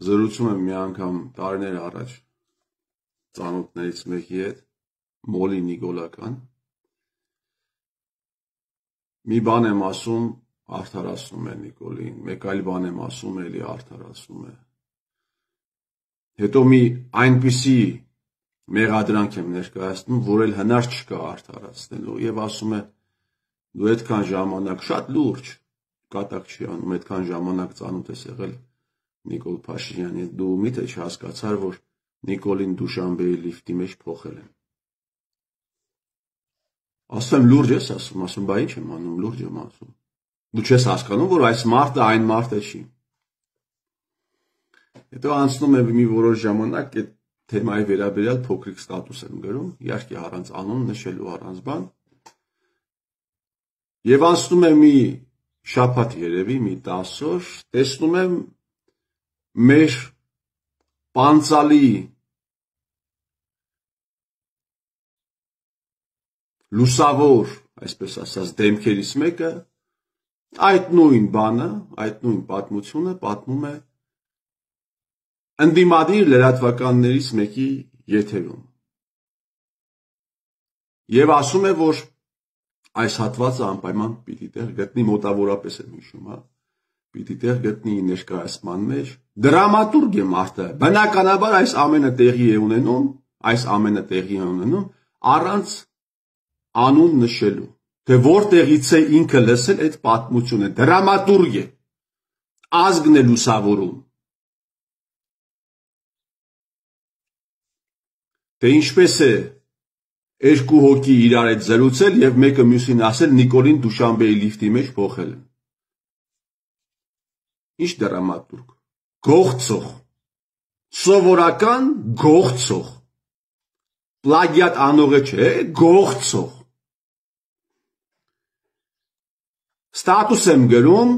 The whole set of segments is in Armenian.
զրուցում եմ մի անգամ տարիներ առաջ ծանոթներից մեկի հետ, Մոլի Նիկոլական, մի բան եմ ասում, արդարացնում է Նիկոլին, մեկ այլ բան եմ ասում, էլի արդարացնում է։ Հետո մի այնպիսի մեղադրանք եմ ներկայացնում, որ էլ հնար չկա արդարացնելու, եւ ասում է, դու այդքան ժամանակ շատ լուրջ, կատակ չի անում, այդքան ժամանակ ծանոթ ես եղել Նիկոլ Փաշինյանի, դու միթե չհասկացար, որ Նիկոլին Դուշանբեի լիֆտի մեջ փոխել են։ Ասում եմ լուրջ ես ասում, ասում բա ինչ եմ անում, լուրջ եմ ասում։ Դու չես հասկանում, որ այս մարդը այն մարդը չի։ Հետո անցնում է մի որոշ ժամանակ, այդ թեմայի վերաբերյալ փոքրիկ ստատուս եմ գրում, իհարկե առանց անուն նշելու, առանց բան։ Եվ անցնում է մի շաբաթ երևի, մի 10 օր, տեսնում եմ մեր պանցալի լուսավոր, այսպես ասած, դեմքերից մեկը այդ նույն բանը, այդ նույն պատմությունը պատմում է ընդդիմադիր լրատվականներից մեկի եթերում։ Եվ ասում է, որ այս հատվածը անպայման պիտի տեղ գտնի, մոտավորապես եմ հիշում, պիտի տեղ գտնի ներկայացման մեջ։ Դրամատուրգ է մարդը, բնականաբար այս ամենը տեղի է ունենում, առանց անուն նշելու, թե որտեղից է ինքը լսել այդ պատմությունը, դրամատուրգ է, ազգն է լուսավորում։ Թե ինչպես է երկու հոգի իրար հետ զրուցել եւ մեկը մյուսին ասել Նիկոլին Դուշանբեի լիֆտի մեջ փոխել են։ Ինչ դրամատուրգ, գողցող, սովորական գողցող, պլագիատ անողը չէ, գողցող։ Ստատուս եմ գրում,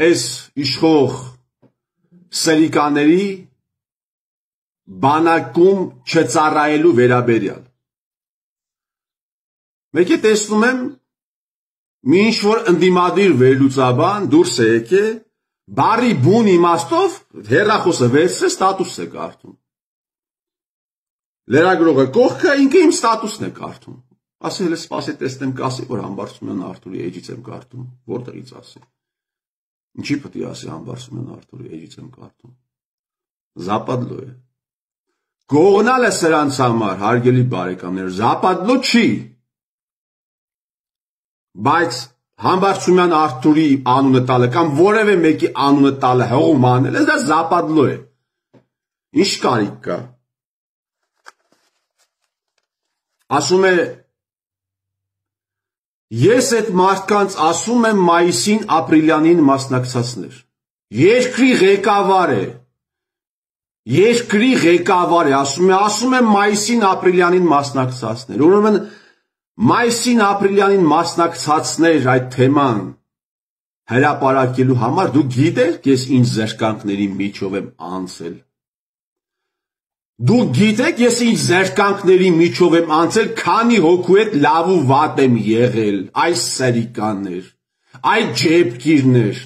այս իշխող սերիկաների բանակում չծառայելու վերաբերյալ։ Մեկ է տեսնում եմ, մի ինչ-որ ընդդիմադիր վերլուծաբան դուրս է եկել, բարի բուն իմաստով հեռախոսը վերցրել, ստատուս է կարդում։ Լրագրողը կողքը ինքը իմ ստատուսն է կարդում։ Ասել է սպասի տեսնեմ կասի, որ Համբարձումյան Արթուրի էջից եմ կարդում, որտեղից ասի։ Ինչի պետք է ասի Համբարձումյան Արթուրի էջից եմ կարդում։ Զապադլո է։ Գողնալը սրանց համար, հարգելի բարեկամներ, զապադլո չի։ Բայց Համբարձումյան Արթուրի անունը տալը կամ որևէ մեկի անունը տալը հողում անելը, դա զապադլո է։ Ինչ կարիք կա։ Ասում է, ես այդ մարդկանց ասում եմ մայիսին ապրիլյանին մասնակցածներ։ Երկրի ղեկավար է, ասում եմ մայիսին ապրիլյանին մասնակցածներ։ Ուրեմն մայիսին ապրիլյանին մասնակցածներ այդ թեման հրապարակելու համար դու գիտեք ես ինչ զրկանքների միջով եմ անցել։ Դու գիտեք ես ինչ զրկանքների միջով եմ անցել, քանի հոգու հետ լավ ու վատ եմ եղել, այս սերիկաններ, այդ ջեբկիրներ։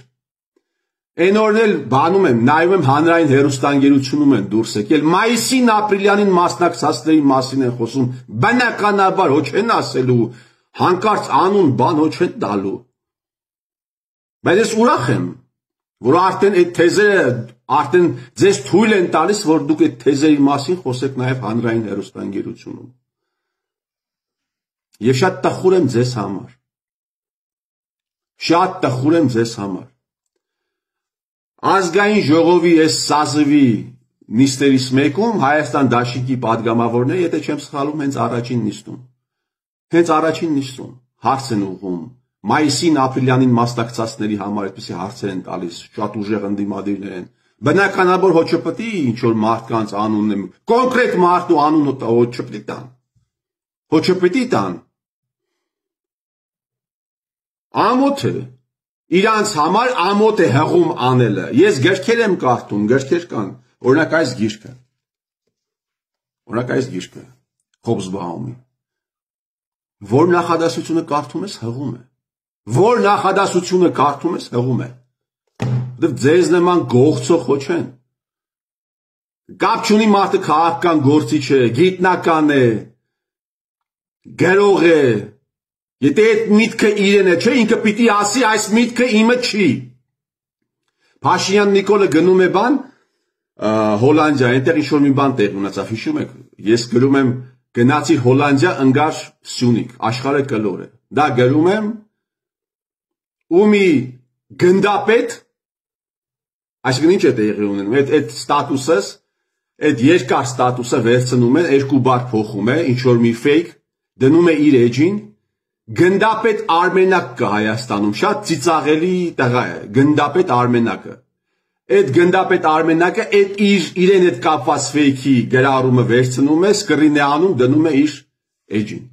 Այն օրն էլ բանում եմ, նայում եմ հանրային հեռուստաընկերությունում են դուրս եկել, մայիսին ապրիլյանին մասնակցածների մասին են խոսում, բնականաբար հո չեն ասելու, հանկարծ անուն բան հո չեն տալու։ Բայց ես ուրախ եմ, որ արդեն այդ թեզերը արդեն ձեզ թույլ են տալիս, որ դուք այդ թեզերի մասին խոսեք նաև հանրային հեռուստաընկերությունում։ Եվ շատ տխուր եմ ձեզ համար։ Շատ տխուր եմ ձեզ համար։ Ազգային ժողովի այս սազվի նիստերից մեկում Հայաստան դաշինքի падգամավորները, եթե չեմ սխալվում, հենց առաջին նիստում հարց են ուղղում, մայիսին ապրիլյանին մասնակցածների համար այդպիսի հարցեր են տալիս, շատ ուժեղ ընդդիմադիրներ են։ Բնականաբար հո չպետք է ինչ որ մարդկանց անունն եմ, կոնկրետ մարդու անունը հո չպետք է տան։ Հո չպետք է տան։ Ամոթ է։ Իրանց համար ամոթ է հղում անելը։ Ես գրքեր եմ կարդում, գրքեր կան, օրինակ այս գիրքը, Հոբսբաումի։ Որ նախադասությունը կարդում ես, հղում է։ Որ նախադասությունը կարդում ես, հղում է։ ձեզ նման գողցող ոչ են։ Կապ չունի մարդը քաղաքական գործիչ է, գիտնական է, գրող է։ Եթե այդ միտքը իրեն է, չէ, ինքը պիտի ասի այս միտքը իմը չի։ Փաշինյան Նիկոլը գնում է բան Հոլանդիա, այնտեղ ինչ-որ մի բան տեղ ունեցավ, հիշում եք, ես գրում եմ գնացի Հոլանդիա, ընկար Սյունիք, աշխարհը կլոր է։ Դա գրում եմ ու մի գնդապետ, այսինքն ինչ է տեղի ունենում, այդ ստատուսս, այդ երկար ստատուսը վերցնում են, երկու բառ փոխում է, ինչ-որ մի fake, դնում է իր էջին, գնդապետ Արմենակ կա Հայաստանում, շատ ծիծաղելի տղա է, գնդապետ Արմենակը։ Այդ գնդապետ Արմենակը այդ իրեն հետ կապված fake-ի գրառումը վերցնում է, սկրին է անում, դնում է իր էջին։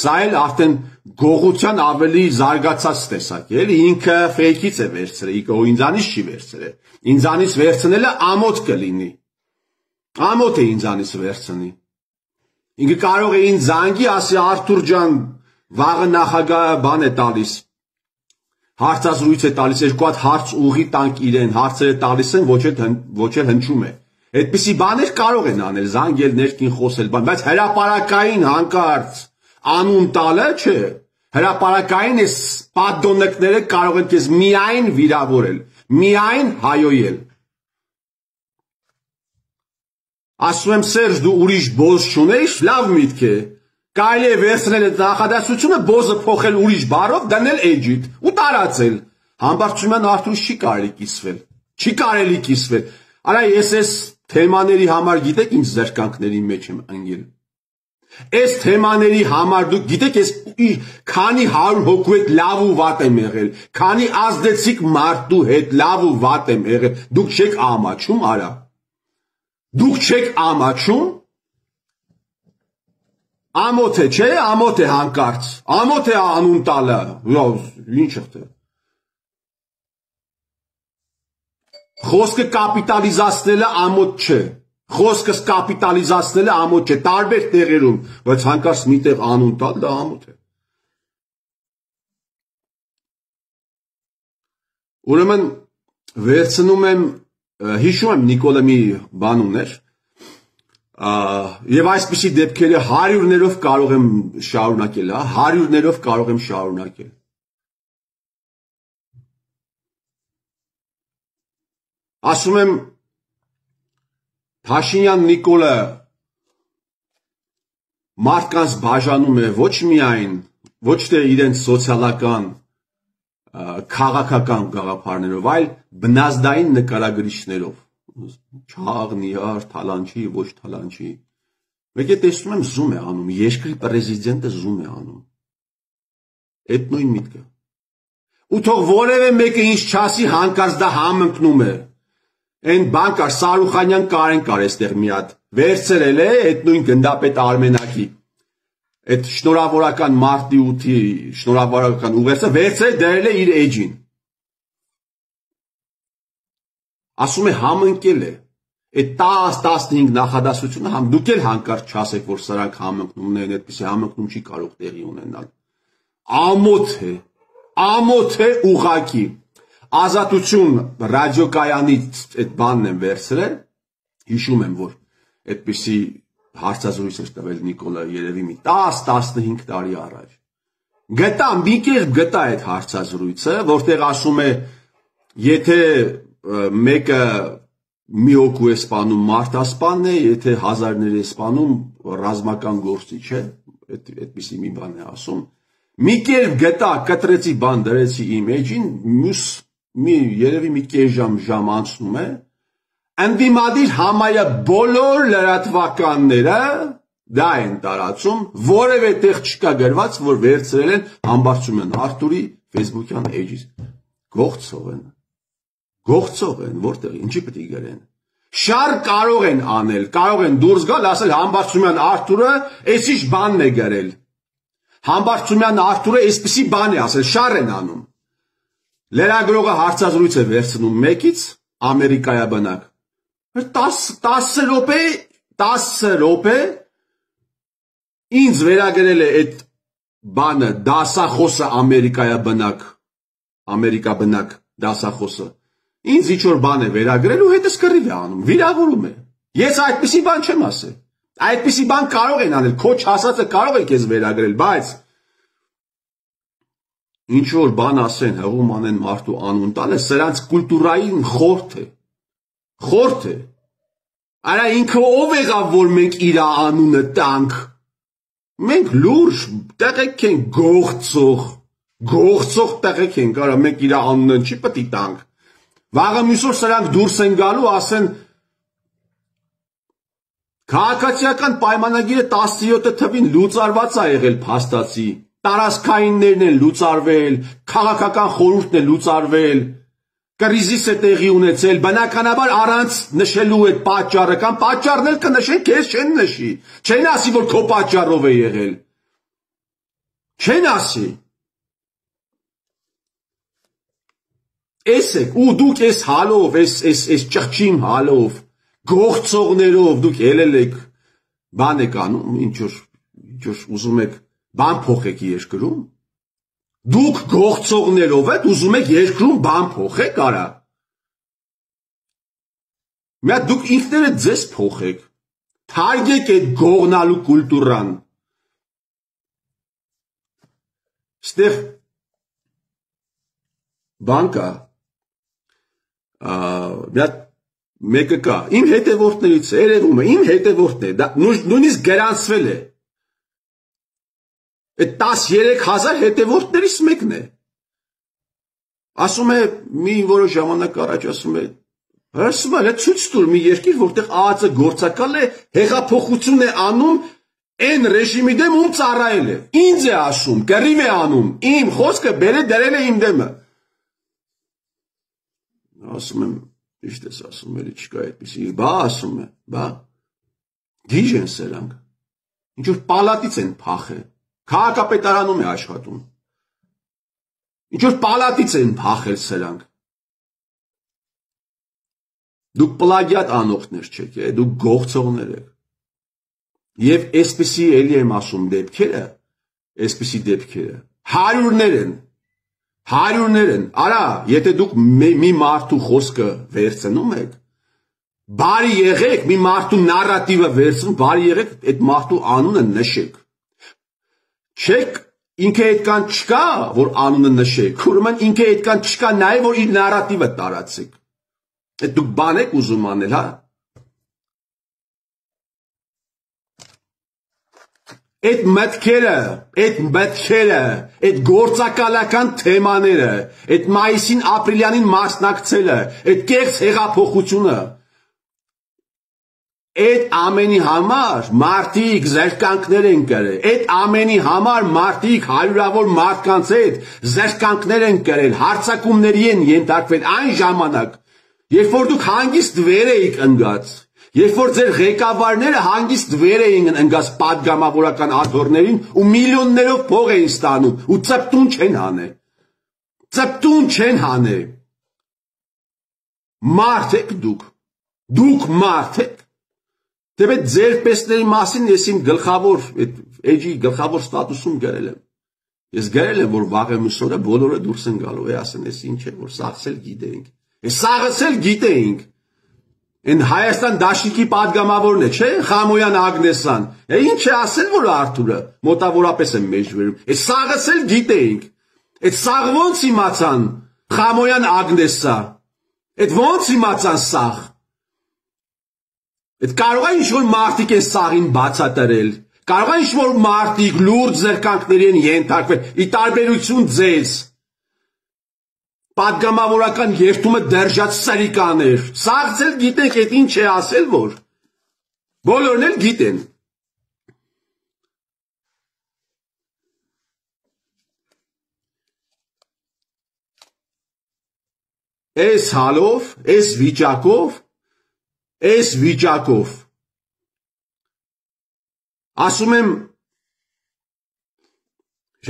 Սա էլ արդեն գողության ավելի զարգացած տեսակ է, էլի ինքը fake-ից է վերցրել, ինձանից չի վերցրել։ Ինձանից վերցնելը ամոթ կլինի։ Ամոթ է ինձանից վերցնի։ Ինքը կարող է ինձ զանգի, ասի Արթուր ջան, վաղը նախագահը բան է տալիս, հարցազրույց է տալիս, երկու հատ հարց ուղի տանք իրեն, հարցերը տալիս են, ոչ էլ հնչում է։ Այդպիսի բաներ կարող են անել, զանգել, ներքին խոսել, բայց հրապարակային հանկարծ անուն տալը, չէ, հրապարակային այս պատդոնեկները կարող են քեզ միայն վիրավորել, միայն հայոյել։ Ասում եմ Սերժ, դու ուրիշ բոզ չունեիր, լավ միտք է։ Կարելի է վերցնել այդ նախադասությունը, բոզը փոխել ուրիշ բառով, դնել էջիդ ու տարածել։ Համբարձումյան Արթուրից չի կարելի կիսվել։ Չի կարելի կիսվել։ Արա ես այս թեմաների համար գիտեք ինչ զրկանքների մեջ եմ ընկել։ Այս թեմաների համար դուք գիտեք ես քանի 100 հոգու հետ լավ ու վատ եմ եղել, քանի ազդեցիկ մարդու հետ լավ ու վատ եմ եղել։ Դուք չեք ամաչում, արա։ Դուք չեք ամաչում։ Ամոթ է, չէ, ամոթ է հանկարծ, ամոթ է անուն տալը, ինչ եղտե։ Խոսքը կապիտալիզացնելը ամոթ չէ, խոսքս կապիտալիզացնելը ամոթ չէ, տարբեր տեղերում, բայց հանկարծ մի տեղ անուն տալ, դա ամոթ է։ Ուրեմն վերցնում եմ, հիշում եմ Նիկոլը մի բան ուներ, Եվ այսպիսի դեպքերը հարյուրներով կարող եմ շարունակել, հարյուրներով կարող եմ շարունակել։ Ասում եմ Փաշինյան Նիկոլը մարդկանց բաժանում է ոչ միայն, ոչ թե իրենց սոցիալական, քաղաքական գաղափարներով, այլ բնազդային նկարագրիչներով։ Չաղ, նիհար, թալանչի, ոչ թալանչի։ Մեկ է տեսնում եմ զում է անում, երկրի պրեզիդենտը զում է անում։ Այդ նույն միտքը։ Ու թող որևէ մեկը ինչ չասի, հանկարծ դա համընկնում է։ Այն բան կար, Սարուխանյան Կարեն կար այստեղ մի հատ։ Վերցրել է այդ նույն գնդապետ Արմենակի։ Այդ շնորհավորական մարտի 8-ի շնորհավորական ուղերձը վերցրել դրել է իր էջին։ Ասում է համընկել է, այդ 10-15 նախադասությունը դուք էլ հանկարծ չասեք, որ սրանք համընկնումն են, այդպիսի համընկնում չի կարող տեղի ունենալ։ Ամոթ է ուղղակի։ Ազատություն ռադիոկայանից այդ բանն եմ վերցրել, հիշում եմ, որ այդպիսի հարցազրույց էր տվել Նիկոլը երևի մի 10-15 տարի առաջ։ Գտա, մի կերպ գտա այդ հարցազրույցը, որտեղ ասում է, եթե մեկը մի հոգու է սպանում մարդասպանն է, եթե հազարներ է սպանում ռազմական գործիչ է, այդպիսի մի բան է ասում։ Մի կերպ գտա, կտրեցի բան դրեցի իմ էջին, երևի մի կես ժամ անցնում է, ընդդիմադիր համարյա բոլոր լրատվականները դա են տարածում, որևէ տեղ չկա գրված, որ վերցրել են Համբարձումյան Արթուրի Facebook-յան էջից։ Գողցող են, որտեղ, ինչի պետք է գրեն։ Շար կարող են անել, կարող են դուրս գալ, ասել Համբարձումյան Արթուրը այսիշ բանն է գրել։ Համբարձումյան Արթուրը այսպիսի բան է ասել, շար են անում։ Լրագրողը հարցազրույց է վերցնում մեկից, ամերիկայաբնակ։ 10 րոպե ինձ վերագրել է այդ բանը, դասախոսը ամերիկաբնակ դասախոսը։ Ինձ ինչ-որ բան է վերագրել ու հետս կռիվ է անում, վիրավորում է։ Ես այդպիսի բան չեմ ասել։ Այդպիսի բան կարող են անել, քո չասածը կարող է քեզ վերագրել, բայց ինչ-որ բան ասեն, հղում անեն մարդու անուն տալը, սրանց կուլտուրային խորթ է։ Խորթ է։ Արա ինքը ով եղավ, որ մենք իր անունը տանք։ Մենք լուրջ տեղեկ ենք գողցող տեղեկ ենք, արա մենք իր անունը չի պետք է տանք։ Վաղը մյուսօր սրանք դուրս են գալու, ասեն քաղաքացիական պայմանագիրը 17 թվին լուծարված է եղել փաստացի, տարածքայիններն են լուծարվել, քաղաքական խորհուրդն է լուծարվել, կրիզիս է տեղի ունեցել, բնականաբար առանց նշելու այդ պատճառը կամ պատճառն էլ կնշեն, քեզ չեն նշի, չեն ասի, որ քո պատճառով է եղել, չեն ասի։ Էսեք, ու դուք այս հալով, այս ճղճիմ հալով, գողցողներով դուք ելել եք, բան եք անում, ինչ-որ ուզում եք, բան փոխեք երկրում, դուք գողցողներով եք, ուզում եք երկրում բան փոխեք, արա, միա դուք ինքներդ ձեզ փոխեք, թարգեք այդ գողնալու կուլտուրան, ստեղ բան կա, մեկը կա, իմ հետևորդներից է, երևում է, իմ հետևորդն է, նույնիսկ գրանցվել է, այդ 13,000 հետևորդներից մեկն է, ասում է, մի որոշ ժամանակ առաջ ասում է, հրսմալ է ցույց տուր մի երկիր, որտեղ ԱԱԾ գործակալ է, հեղափոխություն է անում, այն ռեժիմի դեմ ում ծառայել է, ինձ է ասում, կռիվ է անում, իմ խոսքը դրել է իմ դեմը, ասում եմ, ճիշտ ես ասում, էլի չկա այդպիսի, բա ասում է, բա, դիժ են սրանք, ինչ-որ պալատից են փախել, քաղաքապետարանում է աշխատում, ինչ-որ պալատից են փախել սրանք, դուք պլագիատ անողներ չեք, դուք գողցողներ եք, և այսպիսի էլի եմ ասում դեպքերը, այսպիսի դեպքերը, հարյուրներ են, արա, եթե դուք մի մարդու խոսքը վերցնում եք, բարի եղեք, մի մարդու նարատիվը վերցնում, բարի եղեք, այդ մարդու անունը նշեք, չեք, ինքը այդքան չկա, որ անունը նշեք, ուրեմն ինքը այդքան չկա նաև, որ իր նարատիվը տարածեք, այդ դուք բան եք ուզում անել, հա, այդ մտքերը, այդ գործակալական թեմաները, այդ մայիսին ապրիլյանին մասնակցելը, այդ կեղծ հեղափոխությունը, այդ ամենի համար մարդիկ զրկանքներ են կրել, այդ ամենի համար մարդիկ հարյուրավոր մարդկանց հետ զրկանքներ են կրել, հարձակումների են ենթարկվել այն ժամանակ, երբ որ դուք հանգիստ վեր էիք ընկած, երբ որ ձեր ղեկավարները հանգիստ վեր էին ընկած պատգամավորական աթոռներին ու միլիոններով փող էին ստանում ու ծպտուն չեն հանել, մարդ եք դուք մարդ եք, թեպետ ձեր պեսների մասին ես իմ գլխավոր ստատուսում գրել եմ, ես գրել եմ, որ վաղեմուսօրը բոլորը դուրս են գալու, ասեն, ես ինչ է, որ սաղս էլ գիտեինք, Են Հայաստան դաշնիկի պատգամավորն է, չէ, Խամոյան Ագնեսան, ինչ է ասել, որ Արթուրը, մոտավորապես եմ մեջվերում, այդ սաղս էլ գիտեինք, այդ սաղ ոնց իմացան, Խամոյան Ագնեսա, այդ ոնց իմացան սաղ, այդ կարող է ինչ-որ մարդիկ են սաղին բացատրել, կարող է ինչ-որ մարդիկ լուրջ զրկանքների են ենթարկվել, ի տարբերություն ձեզ, պատգամավորական երթումը դержած սրիկաներ, սաղց էլ գիտենք այդ ինչ է ասել, որ, բոլորն էլ գիտեն, այս հալով, այս վիճակով, ասում եմ,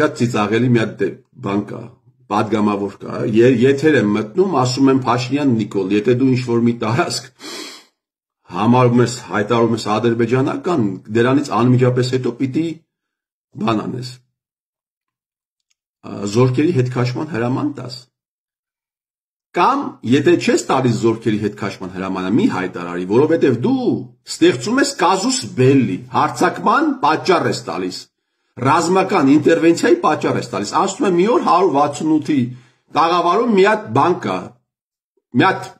շատ ծիծաղելի մի հատ բան կա, պատգամավոր կա, եթեր եմ մտնում, ասում եմ Փաշինյան Նիկոլ, եթե դու ինչ-որ մի տարածք հայտարարում ես ադրբեջանական, դրանից անմիջապես հետո պիտի բան անես, զորքերի հետ քաշման հրաման տաս, Կամ եթե չես տալիս զորքերի հետ քաշման հրամանը մի հայտարարի, որովհետև դու ստեղծում ես կազուս բելլի, հարձակման պատճառ ես տալիս, ռազմական ինտերվենցիայի պատճառ ես տալիս։ Ասում եմ մի օր 168-ի տաղավարում մի հատ բան կա, մի հատ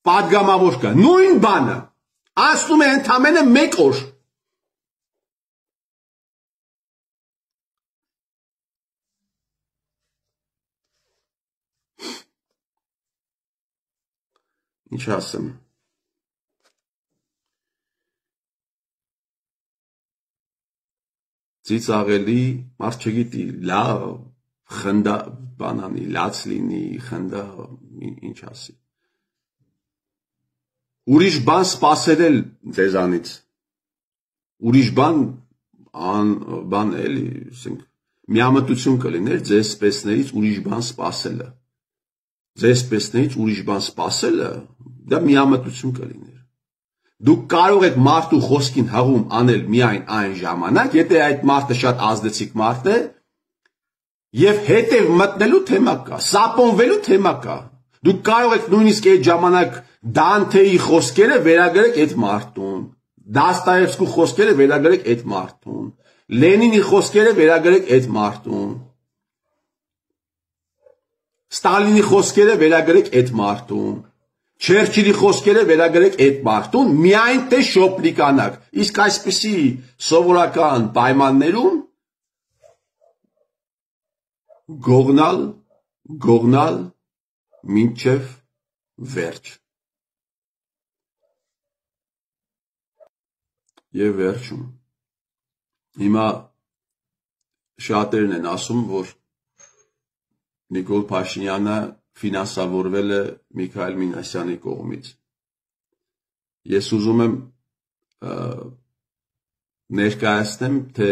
պատգամավոր կա, նույն բանը, ասում է ընդամենը մեկ օր։ Ինչ ասեմ։ Ծիծաղելի, մարդ չգիտի, լավ, խնդա, բանանի, լաց լինի, խնդա, ինչ ասի։ Ուրիշ բան սպասել էլ ձեզանից։ Ուրիշ բան էլի, ասենք, միամտություն կլիներ ձեզ պես-ներից ուրիշ բան սպասելը։ Ձեզ պես-ներից ուրիշ բան սպասելը, դա միամտություն կլիներ։ Դուք կարող եք մարդու խոսքին հղում անել միայն այն ժամանակ, եթե այդ մարդը շատ ազդեցիկ մարդ է, եւ հետև մտնելու թեմա կա, սապոնվելու թեմա կա։ Դուք կարող եք նույնիսկ այդ ժամանակ Դանթեի խոսքերը վերագրեք այդ մարդուն, Դաստայևսկու խոսքերը վերագրեք այդ մարդուն, Լենինի խոսքերը վերագրեք այդ մարդուն, Ստալինի խոսքերը վերագրեք այդ մարդուն, Չերչիլի խոսքերը վերագրեք այդ մարդուն, միայն թե շոպլիկանաք։ Իսկ այսպիսի սովորական պայմաններում գողնալ մինչև վերջ։ Եվ վերջում։ Հիմա շատերն են ասում, որ Նիկոլ Փաշինյանը ֆինանսավորվել է Միքայել Մինասյանի կողմից։ Ես ուզում եմ ներկայացնեմ, թե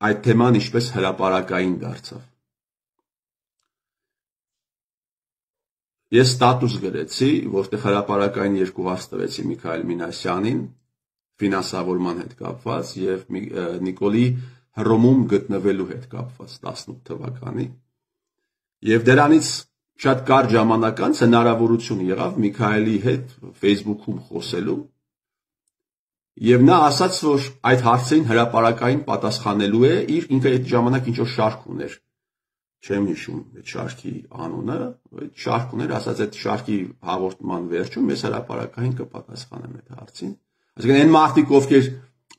այդ թեման ինչպես հրապարակային դարձավ։ Ես ստատուս գրեցի, որտեղ հրապարակային երկու հարց տվեցի Միքայել Մինասյանին ֆինանսավորման հետ կապված եւ Նիկոլի Հռոմում գտնվելու հետ կապված 18 թվականի։ Եվ դրանից շատ կարճ ժամանակ անց հնարավորություն եղավ Միքայելի հետ Facebook-ում խոսելու։ Եվ նա ասաց, որ այդ հարցերին հրապարակային պատասխանելու է, ինքը այդ ժամանակ ինչ որ շարք ուներ։ Չեմ հիշում այդ շարքի անունը, այդ շարք ուներ, ասաց այդ շարքի հաղորդման վերջում ես հրապարակային կպատասխանեմ այդ հարցին։ Այսինքն այն մարդիկ, ովքեր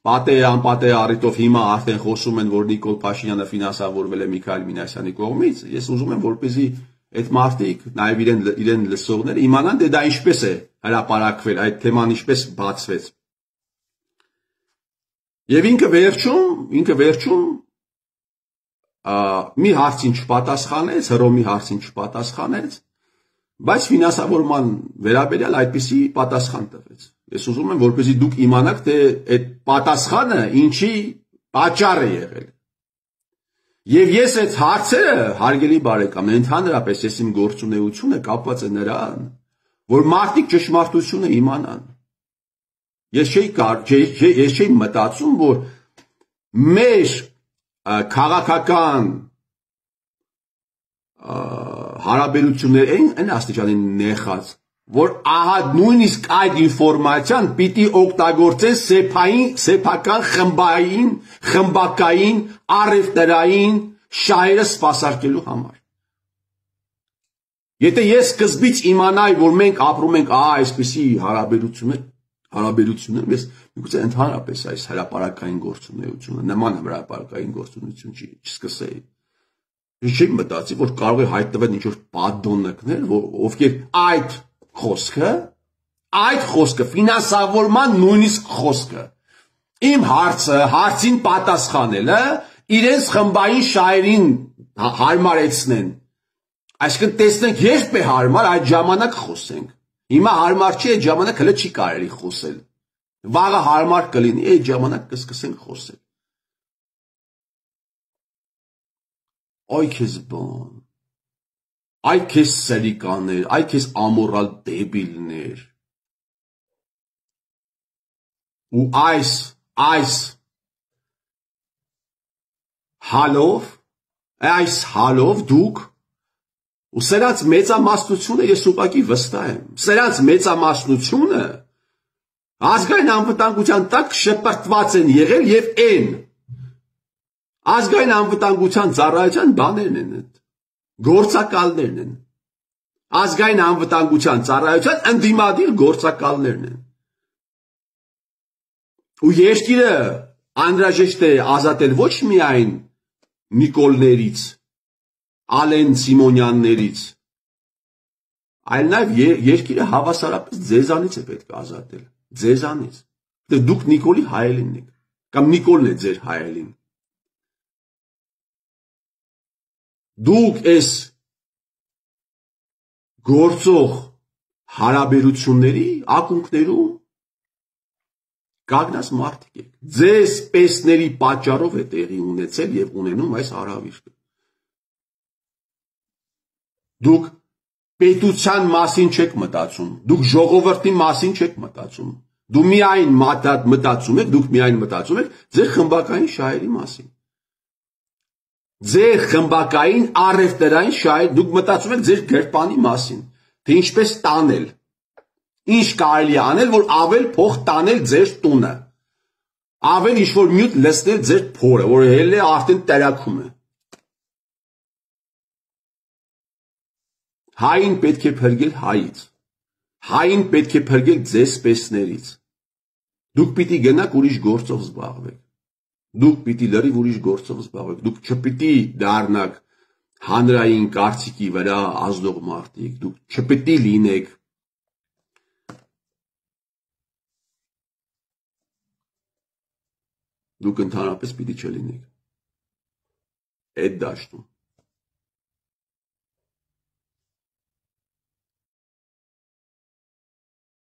պատե անպատե առիթով հիմա արդեն խոսում են, որ Նիկոլ Փաշինյանը ֆինանսավորվել է Միքայել Մինասյանի կողմից, ես ուզում եմ, որպեսզի այդ մարդիկ, նաև իրեն լսողները իմանան, թե դա ինչպես է հրապարակվել, այդ թեման ինչպես բացվեց։ Եվ ինքը վերջում մի հարցին չպատասխանեց, Հռոմի հարցին չպատասխանեց, բայց ֆինանսավորման վերաբերյալ այդպիսի պատասխան տվեց։ Ես ուզում եմ, որպեսզի դուք իմանաք, թե այդ պատասխանը ինչի պատճառ է եղել։ Եվ ես այդ հարցերը, հարգելի բարեկամ, ընդհանրապես ես իմ գործունեությունը կապված է նրան, որ մարդիկ ճշմարտությունը իմանան։ Ես չէի մտածում, որ մեր քաղաքական հարաբերությունները այն աստիճանին նեխած, որ ահա նույնիսկ այդ ինֆորմացիան պիտի օգտագործեն սեփական խմբակային, առևտրային շահերը սպասարկելու համար։ Եթե ես սկզբից իմանայի, որ մենք ապրում ենք այսպիսի հարաբերություններ, ես միգուցե ընդհանրապես այս հրապարակային գործունեությունը, նման հրապարակային գործունեություն չսկսեի։ Ես չէի մտածի, որ կարող է հայտնվել ինչ-որ պատդոններ, ովքեր այդ խոսքը, ֆինանսավորման նույնիսկ խոսքը, իմ հարցին պատասխանելը, իրենց խմբային շահերին հարմարեցնեն։ Այսինքն տեսնենք երբ է հարմար, այդ ժամանակ խոսենք։ Հիմա հարմար չի, այդ ժամանակ հələ չի կարելի խոսել։ Վաղը հարմար կլինի, այդ ժամանակ կսկսենք խոսել։ Այ քեզ բան, այ քեզ սրիկաներ, այ քեզ ամորալ դեբիլներ։ Ու այս հալով դուք Ու սրանց մեծամասնությունը ես ուղղակի վստահ եմ, սրանց մեծամասնությունը ազգային անվտանգության տակ շպրտված են եղել եւ այն ազգային անվտանգության ծառայության բաներն են, գործակալներն են, ազգային անվտանգության ծառայության ընդդիմադիր գործակալներն են։ Ու երկիրը անհրաժեշտ է ազատել ոչ միայն Նիկոլներից, Ալեն Սիմոնյաններից, այլ նաև երկիրը հավասարապես ձեզանից է պետք ազատել, ձեզանից։ Դուք Նիկոլի հայելինն եք, կամ Նիկոլն է ձեր հայելին։ Դուք այս գործող հարաբերությունների ակունքներում կանգնած մարդիկ եք։ Ձեզ պեսների պատճառով է տեղի ունեցել եւ ունենում այս հարավիրքը։ Դուք պետության մասին չեք մտածում, դուք ժողովրդի մասին չեք մտածում։ Դու միայն մտածում եք, դուք միայն մտածում եք ձեր խմբակային շահերի մասին։ Ձեր խմբակային առևտրային շահեր, դուք մտածում եք ձեր գրպանի մասին, թե ինչպես տանել։ Ինչ կարելի է անել, որ ավել փող տանել ձեր տունը։ Ավել ինչ-որ մյուտ լցնել ձեր փորը, որ հել է արդեն տերակում է։ Հային պետք է փրկել հայից։ Հային պետք է փրկել ձեզ պեսներից։ Դուք պիտի գնաք ուրիշ գործով զբաղվեք։ Դուք պիտի լրիվ ուրիշ գործով զբաղվեք։ Դուք չպիտի դառնաք հանրային կարծիքի վրա ազդող մարդիկ։ Դուք չպիտի լինեք դուք ընդհանրապես պիտի չլինեք այդ դաշտում։